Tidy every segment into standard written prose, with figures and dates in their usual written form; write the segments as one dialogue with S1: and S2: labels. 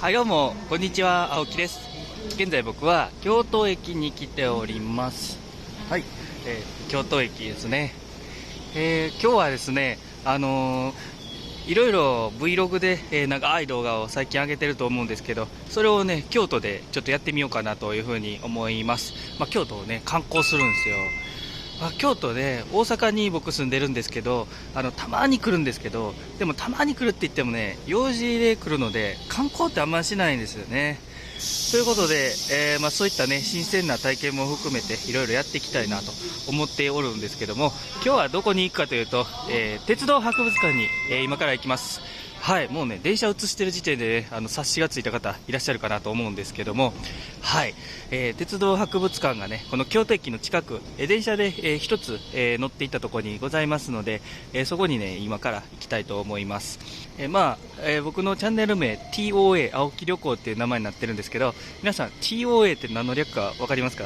S1: はい、どうも、こんにちは、青木です。現在僕は京都駅に来ております。はい、京都駅ですね。今日はですね、いろいろ Vlog で、長い動画を最近上げてると思うんですけど、それをね、京都でちょっとやってみようかなというふうに思います。京都をね、観光するんですよ。京都で大阪に僕住んでるんですけど、たまに来るんですけど、でもたまに来るって言ってもね、用事で来るので観光ってあんまりしないんですよね。ということで、そういったね、新鮮な体験も含めていろいろやっていきたいなと思っておるんですけども、今日はどこに行くかというと、鉄道博物館に、今から行きます。はい、もうね、電車映してる時点で、ね、察しがついた方いらっしゃるかなと思うんですけども、はい、鉄道博物館がね、この京都駅の近く、電車で、一つ、乗っていったところにございますので、そこにね、今から行きたいと思います。僕のチャンネル名 TOA 青木旅行っていう名前になってるんですけど、皆さん TOA って何の略か分かりますか？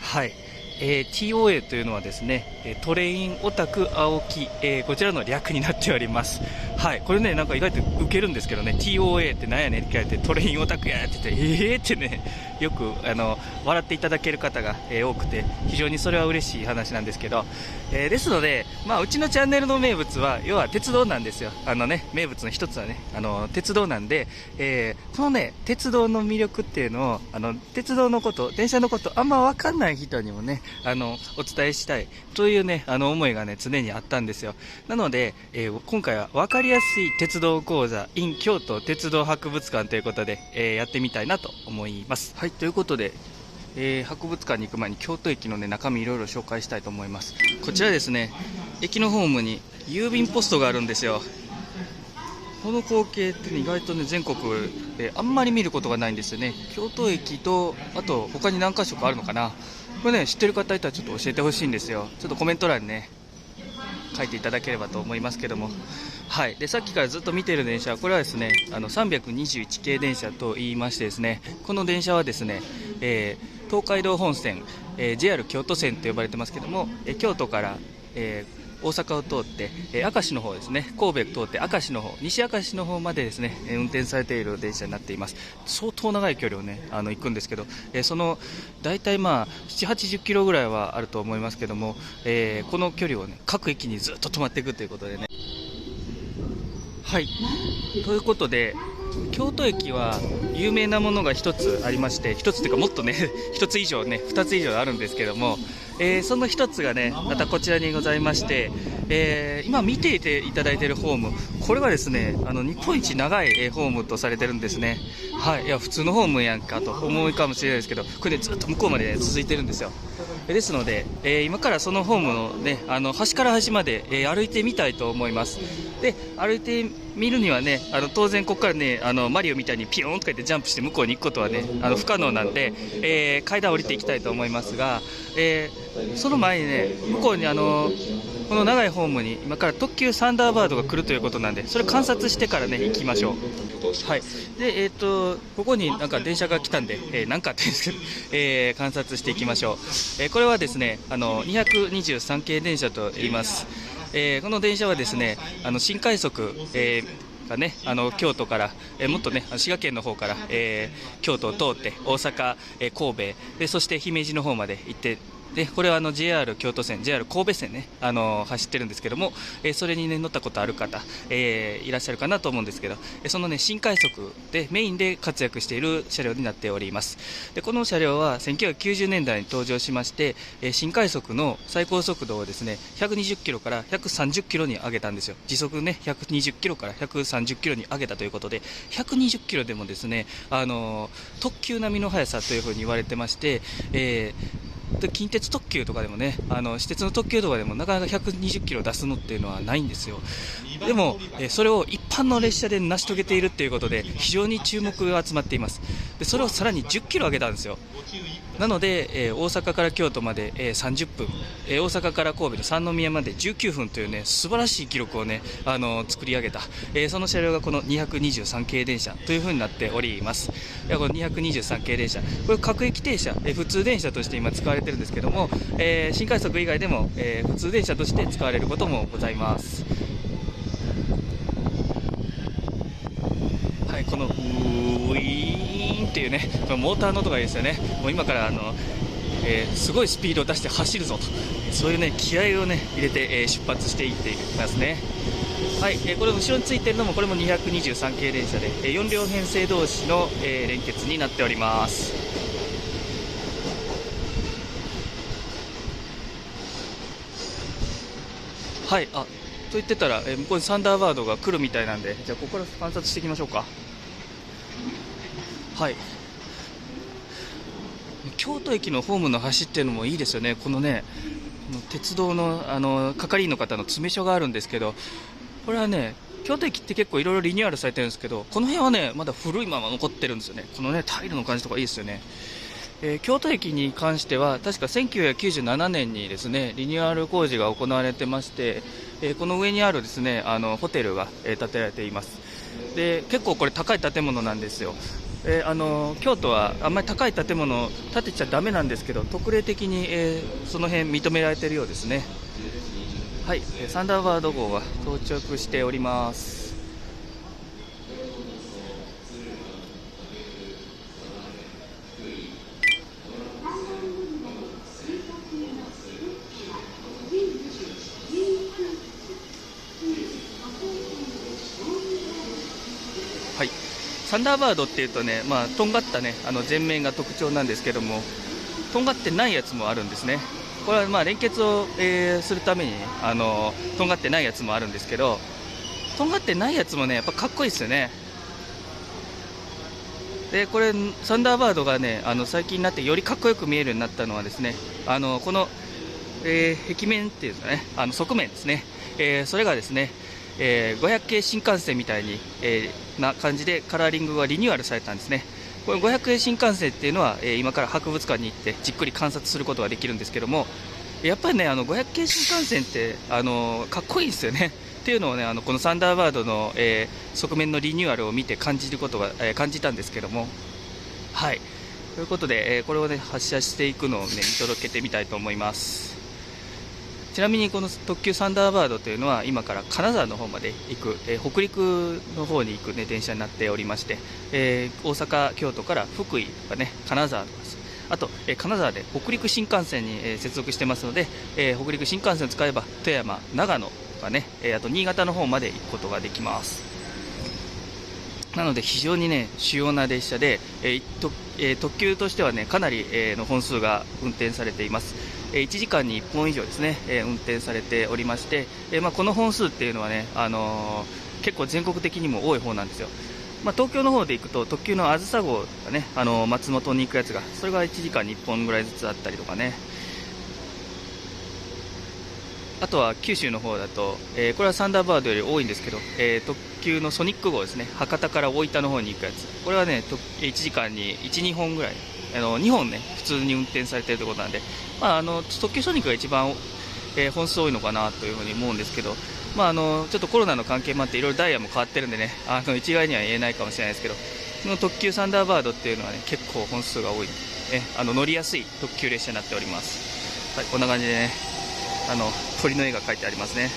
S1: はい、TOA というのはですね、トレインオタク青木、こちらの略になっております。はい、これね、なんか意外とウケるんですけどね、 TOA ってなんやねんって聞かれて、トレインオタクやって言って、ってね、よく笑っていただける方が、多くて、非常にそれは嬉しい話なんですけど、ですので、うちのチャンネルの名物は要は鉄道なんですよ。名物の一つはね、鉄道なんで、このね、鉄道の魅力っていうのを、鉄道のこと、電車のことあんま分かんない人にもね、お伝えしたいというね、思いがね、常にあったんですよ。なので、今回は分かりやすい鉄道講座 in 京都鉄道博物館ということで、やってみたいなと思います。はい、ということで、博物館に行く前に京都駅の、ね、中身いろいろ紹介したいと思います。こちらですね、駅のホームに郵便ポストがあるんですよ。この光景って、ね、意外と、ね、全国であんまり見ることがないんですよね。京都駅と、あと他に何か所かあるのかな。これね、知ってる方いたらちょっと教えてほしいんですよ。ちょっとコメント欄にね、書いていただければと思いますけども、はい、でさっきからずっと見ている電車、これはですね、321系電車と言いましてですね、この電車はですね、東海道本線、JR 京都線と呼ばれてますけども、京都から、大阪を通って、明石の方ですね、神戸を通って明石の方、西明石の方までですね、運転されている電車になっています。相当長い距離をね、行くんですけど、その大体7、80キロぐらいはあると思いますけども、この距離をね、各駅にずっと止まっていくということでね。はい、ということで、京都駅は有名なものが一つありまして、一つというかもっとね一つ以上ね、二つ以上あるんですけども、その一つがね、またこちらにございまして、今見ていただいているホーム、これがですね、日本一長いホームとされてるんですね。はい、いや普通のホームやんかと思うかもしれないですけど、これね、ずっと向こうまで、ね、続いてるんですよ。ですので、今からそのホームのね、端から端まで、歩いてみたいと思います。で、歩いてみるにはね、当然ここからね、マリオみたいにピヨーンとか言ってジャンプして向こうに行くことはね、不可能なんで、階段降りていきたいと思いますが、その前にね、向こうにこの長いホームに今から特急サンダーバードが来るということなんで、それ観察してからね、行きましょう。はい、で、ここになんか電車が来たんで、なんかって言うんですけど、観察していきましょう。これはですね、223系電車と言います。この電車はですね、新快速、がね、京都から、もっとね、滋賀県の方から、京都を通って大阪、神戸で、そして姫路の方まで行って、でこれはJR 京都線、 JR 神戸線ね、走ってるんですけども、それに、ね、乗ったことある方、いらっしゃるかなと思うんですけど、その、ね、新快速でメインで活躍している車両になっております。でこの車両は1990年代に登場しまして、新快速の最高速度をですね、120キロから130キロに上げたんですよ。時速ね、120キロから130キロに上げたということで、120キロでもですね、特急並みの速さというふうに言われてまして、近鉄特急とかでもね、私鉄の特急とかでもなかなか120キロ出すのっていうのはないんですよ。でも、それを一般の列車で成し遂げているっていうことで、非常に注目が集まっています。でそれをさらに10キロ上げたんですよ。なので、大阪から京都まで、30分、大阪から神戸の三宮まで19分というね、素晴らしい記録をね、作り上げた、その車両がこの223系電車という風になっております。この223系電車、これ各駅停車、普通電車として今使われてるんですけども、新快速以外でも、普通電車として使われることもございます。はい、このうーウィーンっていうね、モーターの音がいいですよね。もう今からすごいスピードを出して走るぞと、そういうね気合をね入れて、出発していっていますね。はい、これ後ろについているのもこれも223系電車で、4両編成同士の、連結になっております。はい、と言ってたら、向こうにサンダーバードが来るみたいなんで、じゃあここから観察していきましょうか。はい、京都駅のホームの端っていうのもいいですよね。このね鉄道の係員の方の詰め所があるんですけど、これはね京都駅って結構いろいろリニューアルされてるんですけど、この辺はねまだ古いまま残ってるんですよね。このねタイルの感じとかいいですよね。京都駅に関しては確か1997年にですねリニューアル工事が行われてまして、この上にあるですねホテルが、建てられています。で結構これ高い建物なんですよ。京都はあんまり高い建物を建てちゃだめなんですけど、特例的に、その辺認められているようですね。はい、サンダーバード号は到着しております。はい、サンダーバードっていうとね、とんがったね前面が特徴なんですけども、とんがってないやつもあるんですね。これは連結を、するためにとんがってないやつもあるんですけど、とんがってないやつもねやっぱかっこいいですよね。でこれサンダーバードがね最近になってよりかっこよく見えるようになったのはですね、この、壁面っていうかね側面ですね、それがですね、500系新幹線みたいに、な感じでカラーリングがリニューアルされたんですね。これ500系新幹線っていうのは、今から博物館に行ってじっくり観察することができるんですけども、やっぱりね500系新幹線ってかっこいいですよね。っていうのをねこのサンダーバードの、側面のリニューアルを見て感じることが、感じたんですけども、はいということで、これをね発射していくのをね見届けてみたいと思います。ちなみにこの特急サンダーバードというのは今から金沢の方まで行く、北陸の方に行く、ね、電車になっておりまして、大阪、京都から福井がね金沢とか、あと、金沢で北陸新幹線に、接続してますので、北陸新幹線を使えば富山、長野とかね、あと新潟の方まで行くことができます。なので非常にね主要な列車で、特急としてはねかなり、の本数が運転されています。1時間に1本以上ですね、運転されておりまして、この本数っていうのはね、結構全国的にも多い方なんですよ。東京の方で行くと特急のあずさ号がね松本に行くやつが、それが1時間に1本ぐらいずつあったりとかね、あとは九州の方だと、これはサンダーバードより多いんですけど、特急のソニック号ですね、博多から大分の方に行くやつ、これはね1時間に1、2本ぐらい、2本ね普通に運転されているということなんで、特急ソニックが一番、本数多いのかなというふうに思うんですけど、ちょっとコロナの関係もあっていろいろダイヤも変わってるんでね一概には言えないかもしれないですけど、この特急サンダーバードっていうのはね結構本数が多い、乗りやすい特急列車になっております。はい、こんな感じでね鳥の絵が描いてありますね。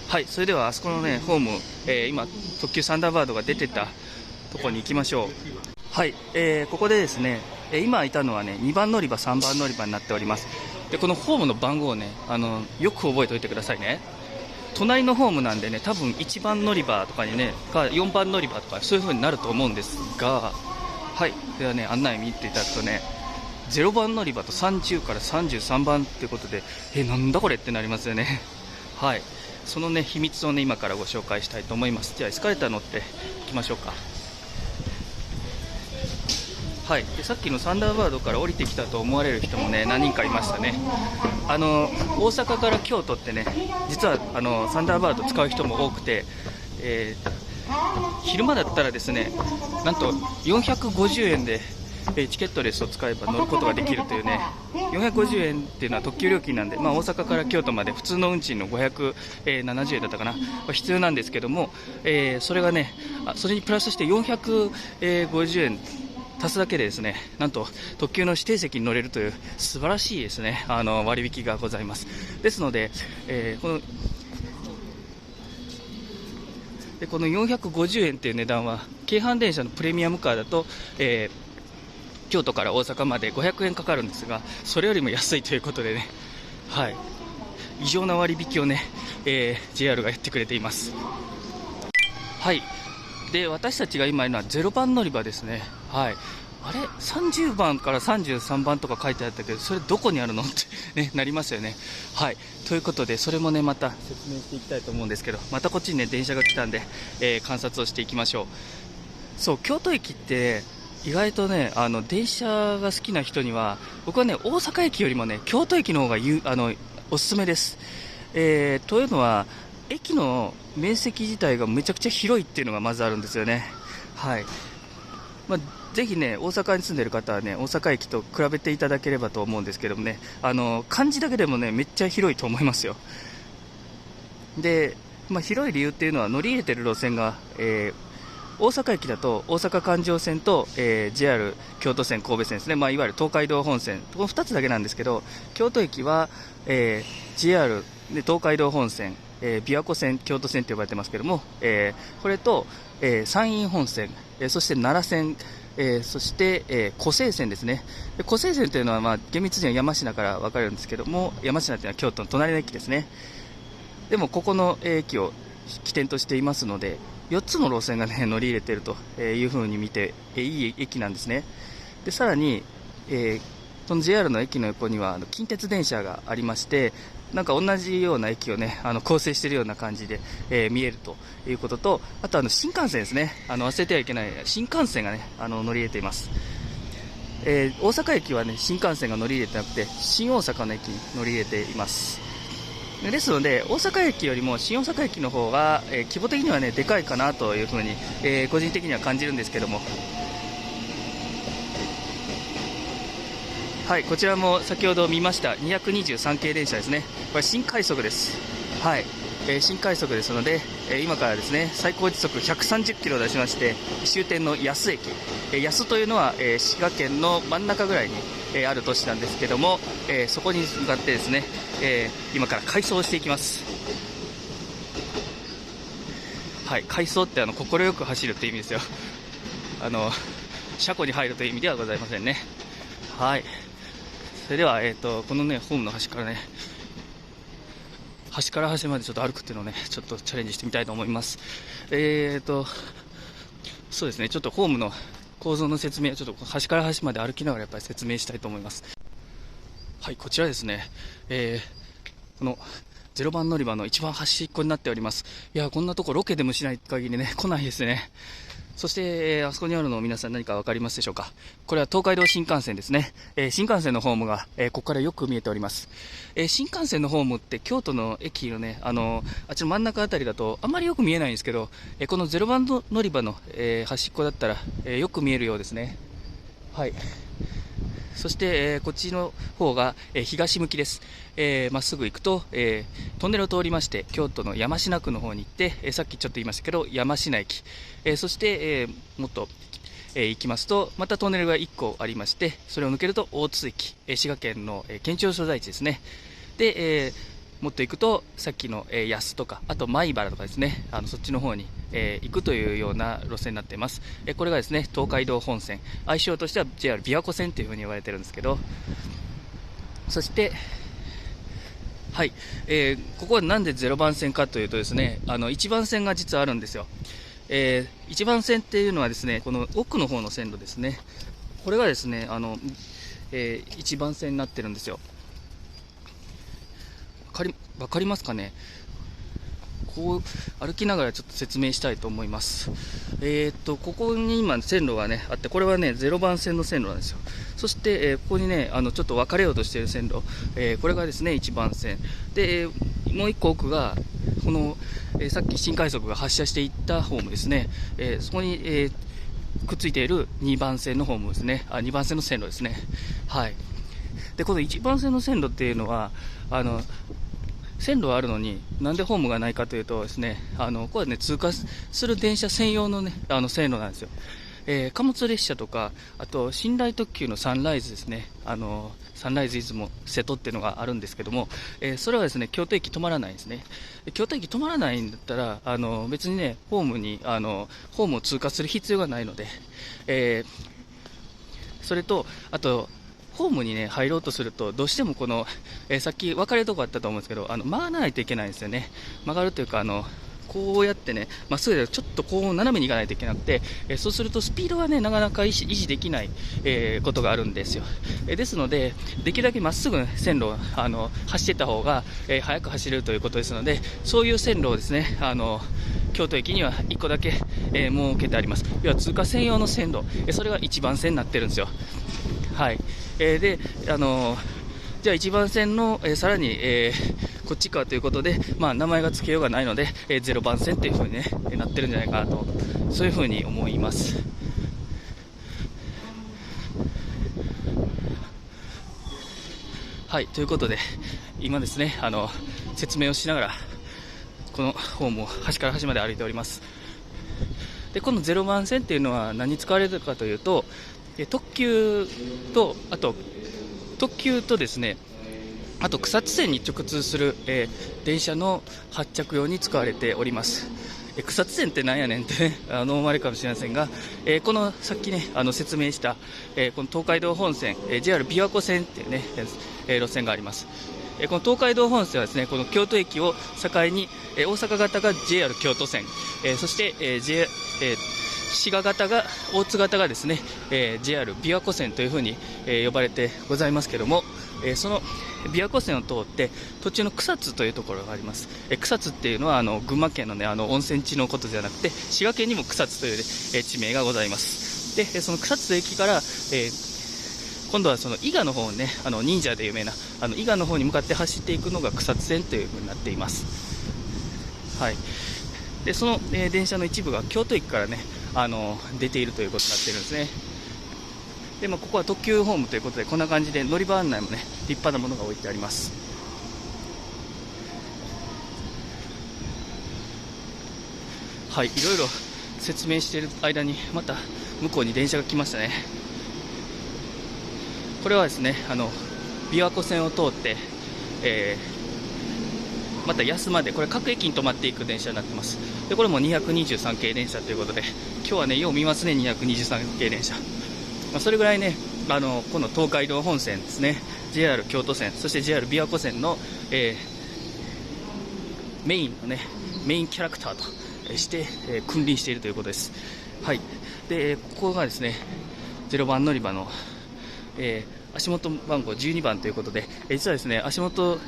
S1: はい、それではあそこのねホーム、今特急サンダーバードが出てたところに行きましょう。はい、ここでですね、今いたのはね2番乗り場3番乗り場になっております。でこのホームの番号をねよく覚えておいてくださいね。隣のホームなんでね多分1番乗り場とかにねか4番乗り場とかそういう風になると思うんですが、はい、ではね案内見ていただくとね0番乗り場と30から33番ということで、なんだこれってなりますよね。はい、そのね秘密をね今からご紹介したいと思います。じゃあエスカレーター乗っていきましょうか。はい、でさっきのサンダーバードから降りてきたと思われる人もね何人かいましたね。大阪から京都ってね実はサンダーバード使う人も多くて、昼間だったらですねなんと450円でチケットレスを使えば乗ることができるというね、450円っていうのは特急料金なんで、大阪から京都まで普通の運賃の570円だったかな、必要なんですけども、それがねそれにプラスして450円足すだけでですねなんと特急の指定席に乗れるという素晴らしいですね割引がございます。ですので、このでこの450円っていう値段は京阪電車のプレミアムカーだと、京都から大阪まで500円かかるんですが、それよりも安いということでね、はい、異常な割引をね、JR がやってくれています。はい、で私たちが今いるのは0番乗り場ですね。はい、あれ30番から33番とか書いてあったけど、それどこにあるのって、ね、なりますよね。はい、ということでそれもねまた説明していきたいと思うんですけど、またこっちにね電車が来たんで、観察をしていきましょう。そう、京都駅って意外とね電車が好きな人には、僕はね大阪駅よりもね京都駅の方がおすすめです。というのは駅の面積自体がめちゃくちゃ広いっていうのがまずあるんですよね。はい、ぜひね大阪に住んでいる方はね大阪駅と比べていただければと思うんですけどもね、漢字だけでもねめっちゃ広いと思いますよ。で、広い理由っていうのは乗り入れてる路線が、大阪駅だと大阪環状線と、JR 京都線神戸線ですね、いわゆる東海道本線、この2つだけなんですけど、京都駅は、JR で東海道本線、琵琶湖線京都線と呼ばれてますけども、これと、山陰本線、そして奈良線、そして、湖西線ですね。湖西線というのは、厳密には山科から分かるんですけども、山科というのは京都の隣の駅ですね。でもここの駅を起点としていますので、4つの路線が、ね、乗り入れているというふうに見ていい駅なんですね。でさらに、この JR の駅の横には近鉄電車がありまして、なんか同じような駅を、ね、構成しているような感じで、見えるということと、あと新幹線ですね、忘れてはいけない新幹線が、ね、乗り入れています。大阪駅は、ね、新幹線が乗り入れてなくて、新大阪の駅に乗り入れています。ですので大阪駅よりも新大阪駅の方が、規模的には、ね、でかいかなというふうに、個人的には感じるんですけども、はい、こちらも先ほど見ました223系電車ですね。これ新快速です。はい、新快速ですので、今からですね最高時速130キロを出しまして、終点の安駅、安というのは、滋賀県の真ん中ぐらいに、ある都市なんですけども、そこに向かってですね、今から回送していきます。はい、回送って快く走るって意味ですよ。車庫に入るという意味ではございませんね。はい、それでは、このねホームの端からね、端から端までちょっと歩くっていうのをねちょっとチャレンジしてみたいと思います。そうですね、ちょっとホームの構造の説明をちょっと端から端まで歩きながらやっぱり説明したいと思います。はい、こちらですね、この0番乗り場の一番端っこになっております。いや、こんなとこロケでもしない限りね来ないですね。そして、あそこにあるのを皆さん何か分かりますでしょうか。これは東海道新幹線ですね。新幹線のホームが、ここからよく見えております。新幹線のホームって京都の駅のね、あっちの真ん中あたりだとあんまりよく見えないんですけど、この0番乗り場の、端っこだったら、よく見えるようですね。はい、そして、こっちの方が、東向きです。まっすぐ行くと、トンネルを通りまして京都の山科区の方に行って、さっきちょっと言いましたけど山科駅、そして、もっと、行きますとまたトンネルが1個ありまして、それを抜けると大津駅、滋賀県の、県庁所在地ですね。で、もっと行くとさっきの、安とかあと米原とかですね、そっちの方に、行くというような路線になっています。これがですね東海道本線、愛称としては JR 琵琶湖線というふうに言われてるんですけど、そしてはい、ここはなんで0番線かというとですね、1番線が実はあるんですよ。1番線っていうのはですねこの奥の方の線路ですね。これがですね1番線になってるんですよ。わかりますかね。こう歩きながらちょっと説明したいと思います。ここに今線路がねあって、これはね0番線の線路なんですよ。そして、ここにねちょっと分かれようとしている線路、これがですね1番線で、もう1個奥がこの、さっき新快速が発車していったホームですね。そこに、くっついている2番線のホームですね。2番線の線路ですね。はい、でこの1番線の線路っていうのは線路はあるのになんでホームがないかというとですね、ここはね通過する電車専用のね線路なんですよ。貨物列車とか、あと寝台特急のサンライズですね、サンライズ出雲瀬戸っていうのがあるんですけども、それはですね京都駅止まらないんですね。京都駅止まらないんだったら別にねホームを通過する必要がないので、それとあとホームにね入ろうとするとどうしてもこの、さっき分かれるとこあったと思うんですけど曲がらないといけないんですよね。曲がるというかこうやってねまっすぐでちょっとこう斜めに行かないといけなくて、そうするとスピードがねなかなか維持できない、ことがあるんですよ。ですのでできるだけまっすぐ線路を走っていった方が、速く走れるということですので、そういう線路をですね京都駅には1個だけ、設けてあります。要は通過専用の線路、それが1番線になってるんですよ。はい。でじゃあ1番線の、さらに、こっちかということで、名前が付けようがないので、0番線という風に、ね、なってるんじゃないかなと、そういう風に思います。はい、ということで今ですね説明をしながらこのホームを端から端まで歩いております。でこの0番線っていうのは何に使われるかというと、特急とですね、あと草津線に直通する、電車の発着用に使われております。草津線ってなんやねんってね思われるかもしれませんが、このさっきね説明した、この東海道本線、JR 琵琶湖線っていうね、路線があります。この東海道本線はですねこの京都駅を境に、大阪型が JR 京都線、そして、滋賀型が大津型がですね、JR 琵琶湖線というふうに、呼ばれてございますけども、その琵琶湖線を通って途中の草津というところがあります。草津っていうのは群馬県の、ね、温泉地のことではなくて滋賀県にも草津という、地名がございます。でその草津駅から、今度はその伊賀の方ね忍者で有名な伊賀の方に向かって走っていくのが草津線というふうになっています。はい。でその、電車の一部が京都駅からね出ているということになっているんですね。でここは特急ホームということでこんな感じで乗り場案内もね立派なものが置いてあります。はい、いろいろ説明している間にまた向こうに電車が来ましたね。これはですね琵琶湖線を通って、また安までこれ各駅に止まっていく電車になってます。でこれも223系電車ということで今日はねよう見ますね223系電車。それぐらいねこの東海道本線ですね JR 京都線そして JR 琵琶湖線の、メインキャラクターとして、君臨しているということです。はい。でここがですね0番乗り場の、足元番号12番ということで、実はですね足元、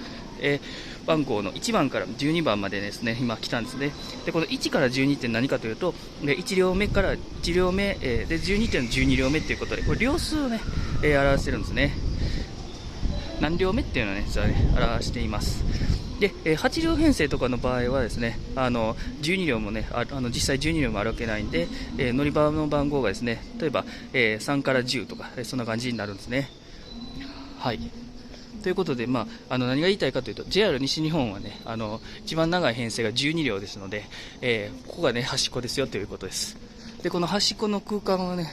S1: 番号の1番から12番までですね今来たんですね。でこの1から12って何かというと1両目から1両目、で12点の12両目ということでこれ両数をね、表してるんですね。何両目っていうのをね実はね表しています。で8両編成とかの場合はですね12両もね実際12両もあるわけないんで、乗り場の番号がですね例えば、3から10とかそんな感じになるんですね。はい。ということで、何が言いたいかというと JR 西日本はね一番長い編成が12両ですので、ここがね端っこですよということです。でこの端っこの空間はね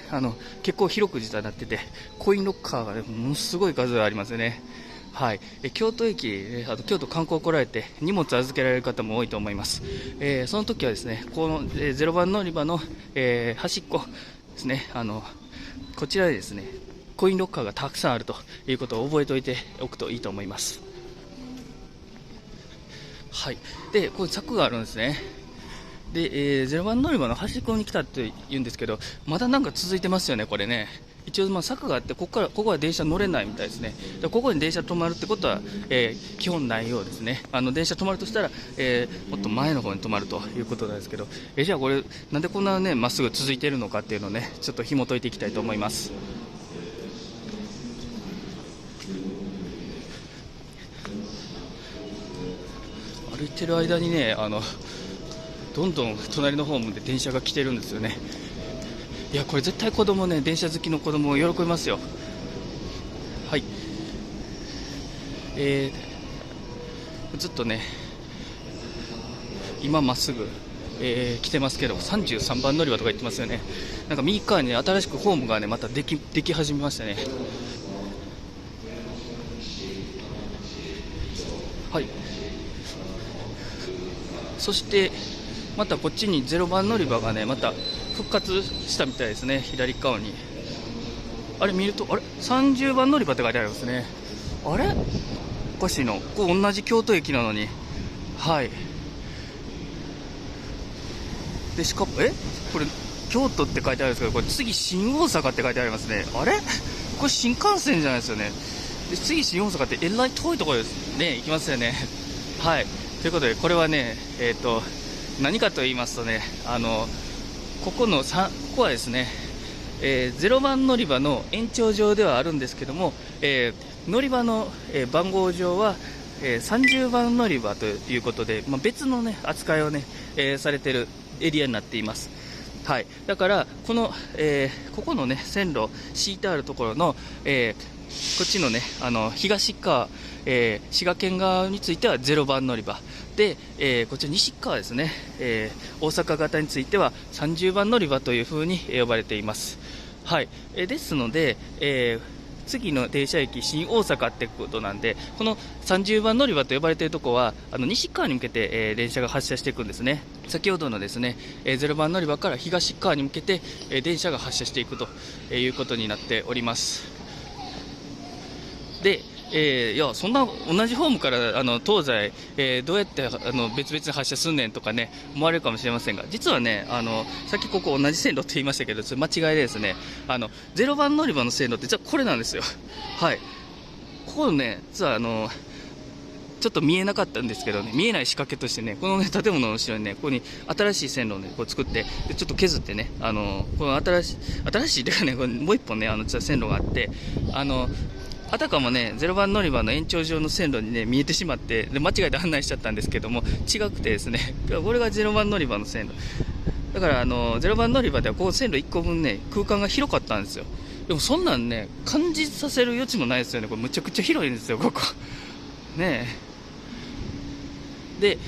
S1: 結構広く実はなっててコインロッカーがねものすごい数がありますよね。はい。京都駅京都観光来られて荷物預けられる方も多いと思います。その時はですねこの、0番乗り場の、端っこですねこちらでですねコインロッカーがたくさんあるということを覚えておいておくといいと思います。はい。でここに柵があるんですね。で、0番乗り場の端っこに来たって言うんですけどまだなんか続いてますよねこれね。一応柵があってここは電車乗れないみたいですね。でここに電車止まるってことは、基本ないようですね。電車止まるとしたら、もっと前の方に止まるということなんですけど、じゃあこれなんでこんなねまっすぐ続いているのかっていうのをねちょっと紐解いていきたいと思います。歩いてる間にねどんどん隣のホームで電車が来てるんですよね。いやこれ絶対子供ね電車好きの子供喜びますよ。はい。ずっとね今まっすぐ来てますけど、33番乗り場とか言ってますよね。なんか右側に、ね、新しくホームがねまたでき始めましたね。はい。そしてまたこっちに0番乗り場がねまた復活したみたいですね。左側にあれ見ると、あれ30番乗り場って書いてありますね。あれおかしいの、これ同じ京都駅なのに。はい。でしかもこれ京都って書いてあるんですけど、これ次新大阪って書いてありますね。あれこれ新幹線じゃないですよね。で次新大阪ってえらい遠いところですね、行きますよね。はい。ということでこれはね何かと言いますとね、ここはですね、0番乗り場の延長上ではあるんですけども、乗り場の、番号上は、30番乗り場ということで、別の、ね、扱いを、ねされているエリアになっています。はい、だからここの、ね、線路敷いてあるところの、こっちの、ね、東側、滋賀県側については0番乗り場で、こっち西側ですね、大阪型については30番乗り場というふうに呼ばれています。はい、ですので、次の停車駅新大阪ってことなんで、この30番乗り場と呼ばれているところは西側に向けて、電車が発車していくんですね。先ほどのですね、0番乗り場から東側に向けて、電車が発車していくということになっております。でいやそんな同じホームから東西、どうやって別々に発車すんねんとかね思われるかもしれませんが、実はねさっきここ同じ線路って言いましたけど、それ間違いでですね、0番乗り場の線路って実はこれなんですよ。はい。ここのね実はちょっと見えなかったんですけどね、見えない仕掛けとしてね、この、ね、建物の後ろにね、ここに新しい線路を、ね、こう作って、でちょっと削ってね、この新しいというかね、これもう一本ね、実は線路があって、あたかもね、0番乗り場の延長上の線路にね、見えてしまって、で間違えて案内しちゃったんですけども、違くてですね、これが0番乗り場の線路。だから0番乗り場ではこう線路1個分ね、空間が広かったんですよ。でもそんなんね、感じさせる余地もないですよね。これむちゃくちゃ広いんですよ、ここ。ねえ。で、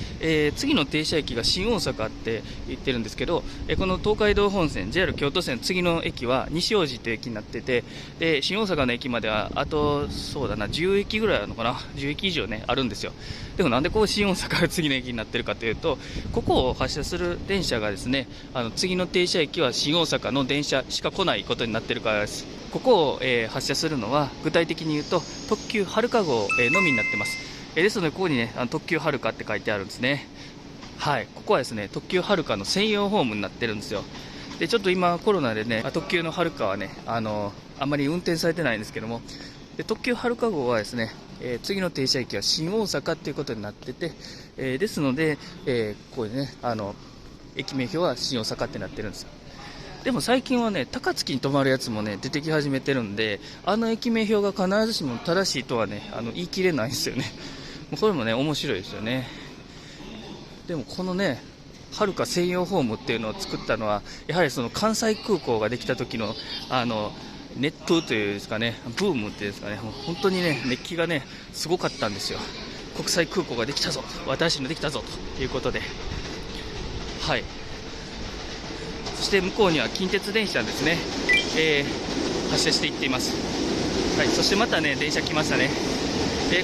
S1: 次の停車駅が新大阪って言ってるんですけど、この東海道本線 JR 京都線次の駅は西大路という駅になってて、で新大阪の駅まではあとそうだな10駅ぐらいあるのかな、10駅以上ねあるんですよ。でもなんでこう新大阪が次の駅になってるかというと、ここを発車する電車がですね、次の停車駅は新大阪の電車しか来ないことになってるからです。ここを、発車するのは具体的に言うと特急はるか号、のみになってます。ですのでここにね特急はるかって書いてあるんですね。はい、ここはですね特急はるかの専用ホームになってるんですよ。でちょっと今コロナでね特急のはるかはねあんまり運転されてないんですけども、で特急はるか号はですね、次の停車駅は新大阪っていうことになってて、ですので、こういうね駅名表は新大阪ってなってるんですよ。でも最近はね高槻に止まるやつもね出てき始めてるんで、駅名表が必ずしも正しいとはね言い切れないんですよね。これもね面白いですよね。でもこのねはるか専用ホームっていうのを作ったのはやはりその関西空港ができた時の熱風というですかね、ブームっていうんですかね、もう本当にね熱気がねすごかったんですよ。国際空港ができたぞ、新しいのできたぞということで、はい。そして向こうには近鉄電車ですね、発車していっています。はい、そしてまたね電車来ましたね。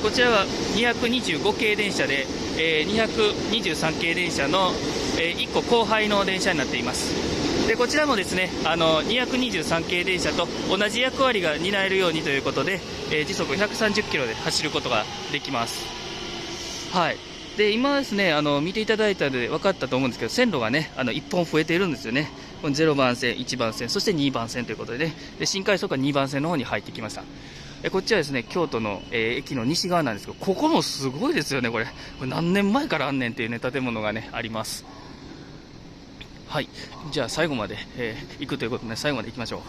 S1: こちらは225系電車で、223系電車の、1個後輩の電車になっています。でこちらもですね223系電車と同じ役割が担えるようにということで、時速130キロで走ることができます。はい。で今ですね見ていただいたので分かったと思うんですけど、線路がね1本増えているんですよね。この0番線、1番線、そして2番線ということでね、で新快速が2番線の方に入ってきました。こっちはですね京都の、駅の西側なんですけど、ここもすごいですよね。これ何年前からあんねんっていうね建物がねあります。はい、じゃあ最後まで、行くということで、最後まで行きましょう。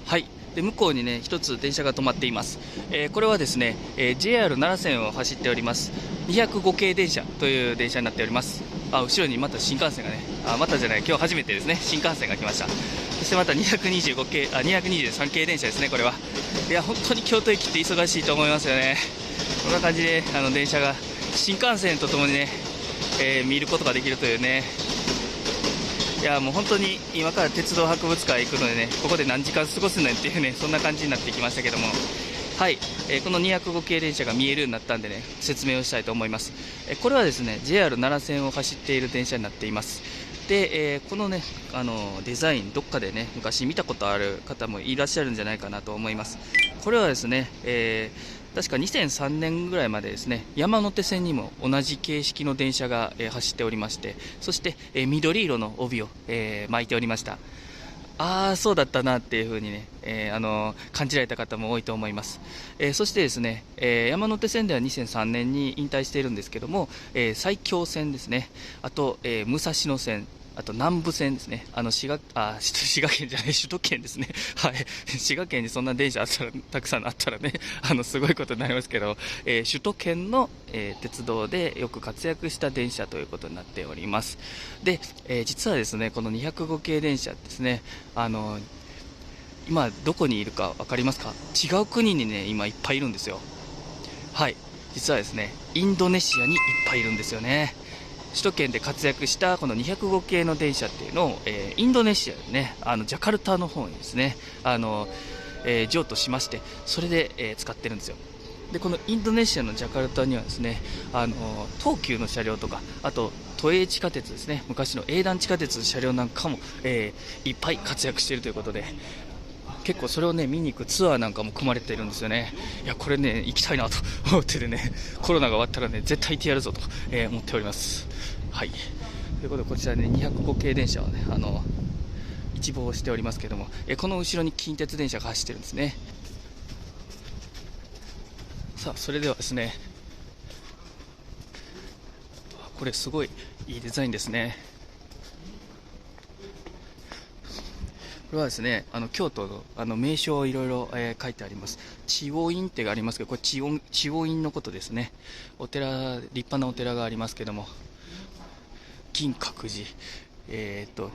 S1: はい。で向こうにね一つ電車が止まっています。これはですね、JR 奈良線を走っております205系電車という電車になっております。後ろにまた新幹線がねまたじゃない、今日初めてですね、新幹線が来ました。そしてまた225系、223系電車ですね、これは。いや、本当に京都駅って忙しいと思いますよね。こんな感じで、電車が、新幹線とともにね、見ることができるというね。いや、もう本当に今から鉄道博物館行くのでね、ここで何時間過ごすねんっていうね、そんな感じになってきましたけども。はい、この205系電車が見えるようになったんでね、説明をしたいと思います。これはですね、JR 奈良線を走っている電車になっています。で、このね、デザイン、どっかでね、昔見たことある方もいらっしゃるんじゃないかなと思います。これはですね、確か2003年ぐらいまでですね、山手線にも同じ形式の電車が、走っておりまして、そして、緑色の帯を、巻いておりました。そうだったなっていうふうにね、感じられた方も多いと思います。そしてですね、山手線では2003年に引退しているんですけども、埼京線ですね、あと、武蔵野線、あと南武線ですね、滋賀県じゃない、首都圏ですね、はい、滋賀県にそんな電車あったら、たくさんあったらね、すごいことになりますけど、首都圏の、鉄道でよく活躍した電車ということになっております。で、実はですね、この205系電車ですね、今どこにいるか分かりますか？違う国にね、今いっぱいいるんですよ。はい、実はですね、インドネシアにいっぱいいるんですよね。首都圏で活躍したこの205系の電車っていうのを、インドネシアでね、ジャカルタの方にですね、譲渡しまして、それで、使ってるんですよ。で、このインドネシアのジャカルタにはですね、東急の車両とか、あと都営地下鉄ですね、昔の営団地下鉄の車両なんかも、いっぱい活躍しているということで、結構それをね、見に行くツアーなんかも組まれているんですよね。いや、これね、行きたいなと思っててね、コロナが終わったらね、絶対行ってやるぞと、思っております。はい。ということで、こちらね、205系電車をね、一望しておりますけども、この後ろに近鉄電車が走ってるんですね。さあ、それではですね、これすごいいいデザインですね。これはですね、京都の名所をいろいろ書いてあります。知恩院ってがありますけど、これ知恩院のことですね。お寺、立派なお寺がありますけども、銀閣寺、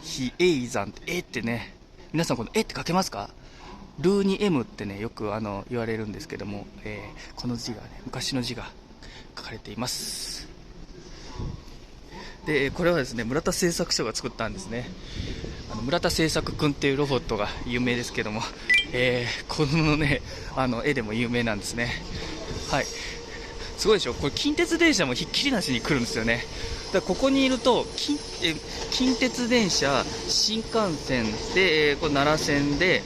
S1: 比叡山って、ってね、皆さんこのって書けますか？ルーに M ってね、よく言われるんですけども、この字がね、昔の字が書かれています。で、これはですね、村田製作所が作ったんですね。村田製作くんっていうロボットが有名ですけども、このね、絵でも有名なんですね。はい。すごいでしょ？これ近鉄電車もひっきりなしに来るんですよね。だからここにいると近鉄電車、新幹線で、これ奈良線で、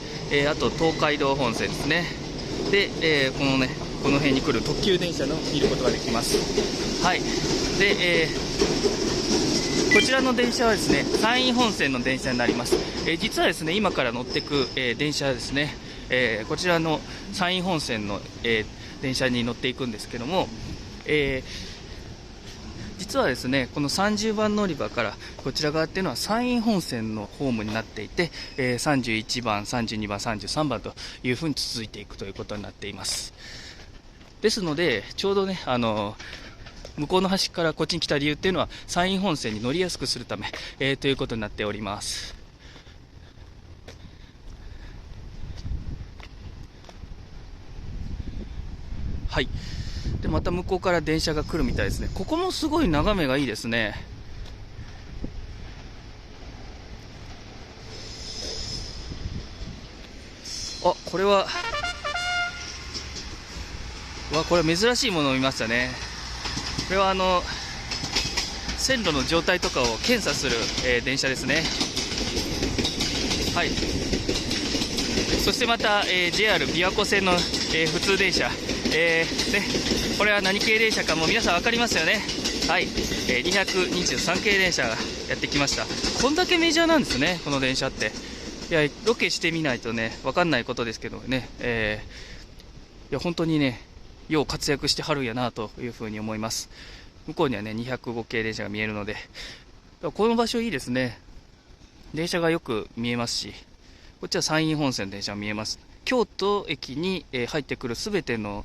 S1: あと東海道本線ですね。で、この辺に来る特急電車の見ることができます。はい。で、こちらの電車はですね、山陰本線の電車になります。実はですね、今から乗っていく、電車はですね、こちらの山陰本線の、電車に乗っていくんですけども、実はですね、この30番乗り場からこちら側っていうのは山陰本線のホームになっていて、31番、32番、33番というふうに続いていくということになっています。ですので、ちょうどね、向こうの端からこっちに来た理由っていうのは山陰本線に乗りやすくするため、ということになっております。はい。で、また向こうから電車が来るみたいですね。ここもすごい眺めがいいですね。これはこれ珍しいものを見ましたね。これは線路の状態とかを検査する、電車ですね。はい。そしてまた、JR 琵琶湖線の、普通電車、これは何系電車かも皆さん分かりますよね。はい、223系電車がやってきました。こんだけメジャーなんですね、この電車って。いや、ロケしてみないとね、分かんないことですけどね、いや、本当にね、よう活躍してはるんやなというふうに思います。向こうにはね、205系電車が見えるので、この場所いいですね。電車がよく見えますし、こっちは山陰本線の電車が見えます。京都駅に入ってくるすべての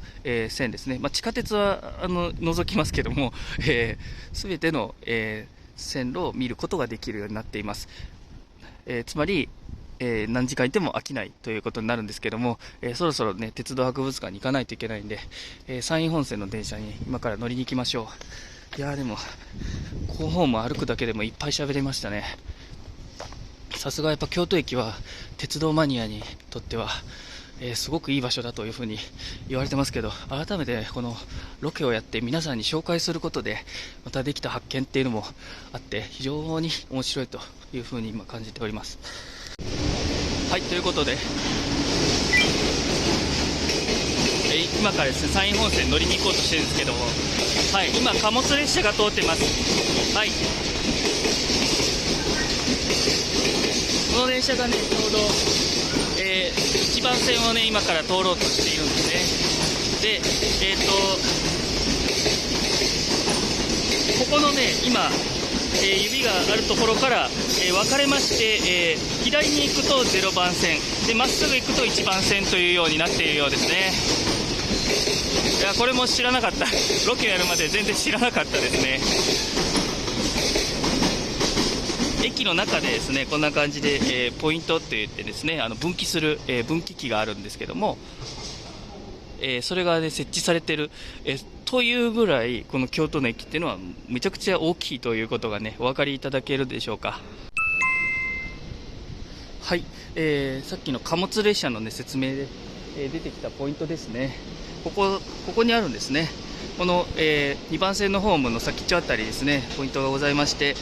S1: 線ですね、地下鉄は除きますけども、すべての線路を見ることができるようになっています。つまり、何時間いても飽きないということになるんですけども、そろそろね、鉄道博物館に行かないといけないんで、山陰本線の電車に今から乗りに行きましょう。いやーでも、この方も歩くだけでもいっぱい喋れましたね。さすがやっぱ京都駅は鉄道マニアにとっては、すごくいい場所だというふうに言われてますけど、改めてこのロケをやって皆さんに紹介することでまたできた発見っていうのもあって、非常に面白いというふうに今感じております。はい、ということで、今からですね、山陰本線乗りに行こうとしてるんですけども、はい、今貨物列車が通ってます。はい、この電車がね、ちょうど、1番線をね、今から通ろうとしているんですね。で、ここのね、今、指があるところから、分かれまして、左に行くと0番線で、まっすぐ行くと1番線というようになっているようですね。いや、これも知らなかった。ロケやるまで全然知らなかったですね。駅の中でですね、こんな感じで、ポイントって言ってですね、分岐する、分岐器があるんですけども、それが、ね、設置されている、というぐらい、この京都の駅っていうのはめちゃくちゃ大きいということがね、お分かりいただけるでしょうか。はい、さっきの貨物列車の、ね、説明で、出てきたポイントですね。ここにあるんですね。この、2番線のホームの先っちょあたりですね、ポイントがございまして、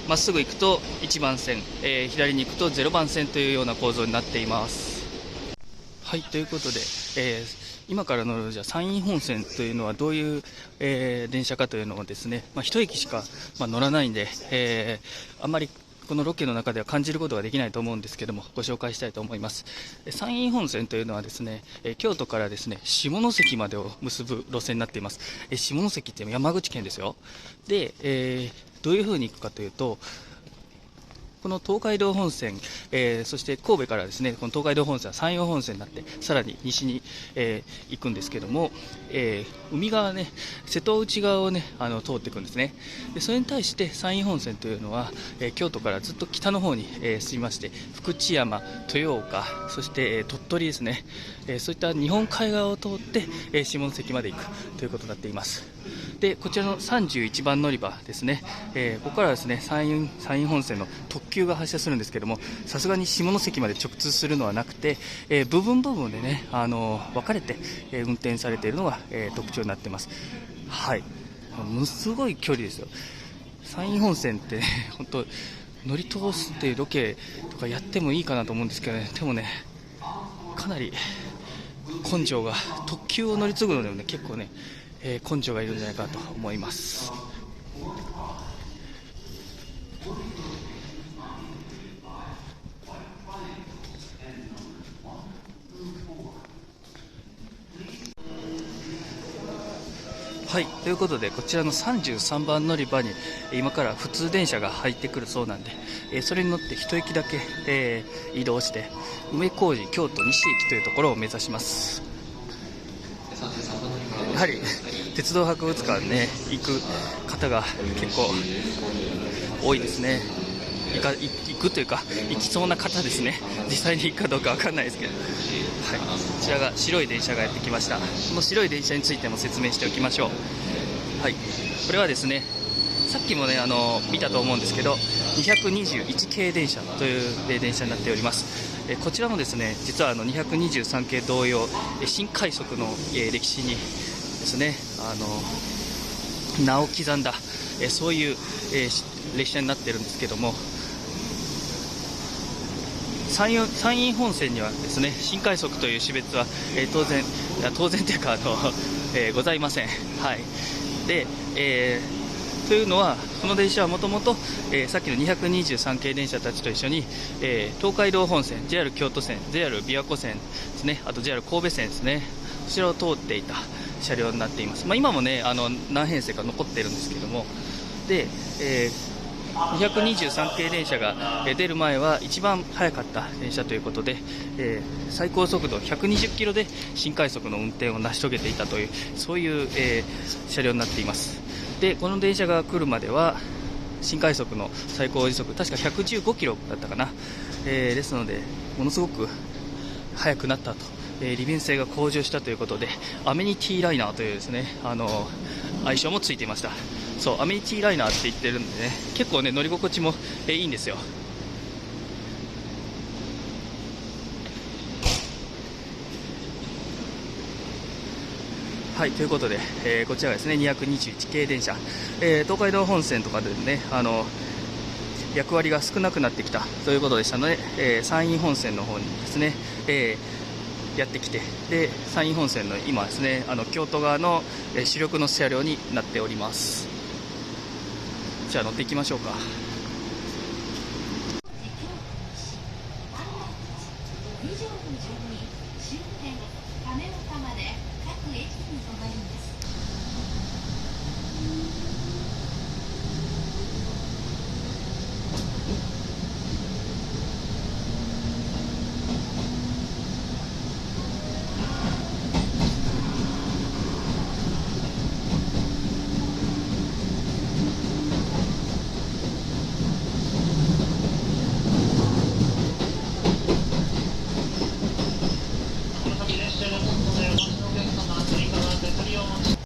S1: まっすぐ行くと1番線、左に行くと0番線というような構造になっています。はい、ということで、今から乗るじゃ山陰本線というのはどういう、電車かというのをですね、1駅しか、乗らないんで、あんまりこのロケの中では感じることができないと思うんですけども、ご紹介したいと思います。山陰本線というのはですね、京都からですね、下関までを結ぶ路線になっています。下関って山口県ですよ。で、どういう風に行くかというと、この東海道本線、そして神戸からですね、この東海道本線は山陽本線になって、さらに西に、行くんですけども、海側ね、瀬戸内側をね、通っていくんですね。でそれに対して山陰本線というのは、京都からずっと北の方に、進みまして、福知山、豊岡、そして、鳥取ですね、そういった日本海側を通って、下関まで行くということになっています。でこちらの31番乗り場ですね、ここからですね山陰本線の特急が発車するんですけども、さすがに下関まで直通するのはなくて、部分でね、分かれて、運転されているのが、特徴になっています。はい、ものすごい距離ですよ。山陰本線って、ね、本当乗り通すっていうロケとかやってもいいかなと思うんですけどね、でもね、かなり根性が、特急を乗り継ぐのでもね、結構ね、根性がいるんじゃないかと思います。はい、ということでこちらの33番乗り場に今から普通電車が入ってくるそうなんで、それに乗って一駅だけ、移動して梅小路京都西駅というところを目指します。やはり鉄道博物館ね、行く方が結構多いですね。行くというか行きそうな方ですね。実際に行くかどうか分かんないですけど、はい、こちらが白い電車がやってきました。この白い電車についても説明しておきましょう。はい、これはですね、さっきもね見たと思うんですけど、221系電車という電車になっております。こちらもですね、実は223系同様、新快速の歴史にですね、名を刻んだそういう列車になっているんですけども、山陰本線にはですね、新快速という種別は当然というかございません。はい、で、というのは、この電車はもともとさっきの223系電車たちと一緒に、東海道本線、JR 京都線、JR 琵琶湖線ですね、あと JR 神戸線ですね、こちらを通っていた車両になっています。今もね何編成か残っているんですけども、で、223系電車が出る前は一番速かった電車ということで、最高速度120キロで新快速の運転を成し遂げていたという、そういう、車両になっています。でこの電車が来るまでは新快速の最高時速確か115キロだったかな、ですのでものすごく速くなったと、利便性が向上したということでアメニティライナーというですね愛称もついていました。そうアメニティライナーって言ってるんでね、結構ね乗り心地もいいんですよ。はい、ということで、こちらがですね221系電車、東海道本線とかでね役割が少なくなってきたということでしたので、山陰本線の方にですね、やってきて、で山陰本線の今ですね京都側の、主力の車両になっております。じゃあ乗っていきましょうか。